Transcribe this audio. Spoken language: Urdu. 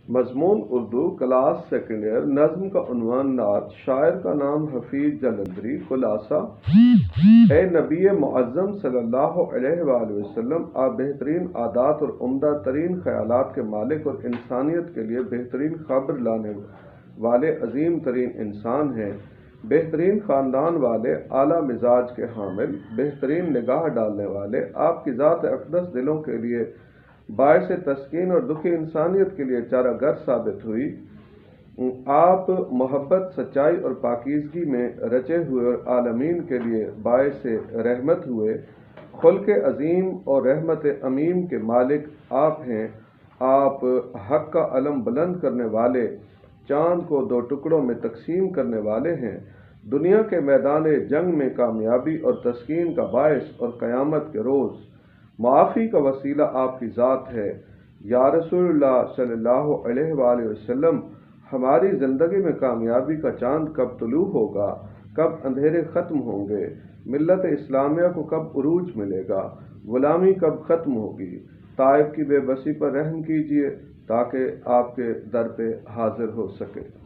مضمون اردو کلاس سیکنڈ ایئر نظم کا عنوان نعت شاعر کا نام حفیظ جلندری خلاصہ اے نبی معظم صلی اللہ علیہ وآلہ وسلم آپ بہترین عادات اور عمدہ ترین خیالات کے مالک اور انسانیت کے لیے بہترین خبر لانے والے عظیم ترین انسان ہیں، بہترین خاندان والے، اعلیٰ مزاج کے حامل، بہترین نگاہ ڈالنے والے، آپ کی ذات اقدس دلوں کے لیے باعث تسکین اور دکھی انسانیت کے لیے چارہ گر ثابت ہوئی۔ آپ محبت، سچائی اور پاکیزگی میں رچے ہوئے اور عالمین کے لیے باعث رحمت ہوئے۔ خلق عظیم اور رحمت عمیم کے مالک آپ ہیں۔ آپ حق کا علم بلند کرنے والے، چاند کو دو ٹکڑوں میں تقسیم کرنے والے ہیں، دنیا کے میدان جنگ میں کامیابی اور تسکین کا باعث اور قیامت کے روز معافی کا وسیلہ آپ کی ذات ہے۔ یا رسول اللہ صلی اللہ علیہ وآلہ وسلم، ہماری زندگی میں کامیابی کا چاند کب طلوع ہوگا، کب اندھیرے ختم ہوں گے، ملت اسلامیہ کو کب عروج ملے گا، غلامی کب ختم ہوگی۔ طائف کی بے بسی پر رحم کیجیے تاکہ آپ کے در پہ حاضر ہو سکے۔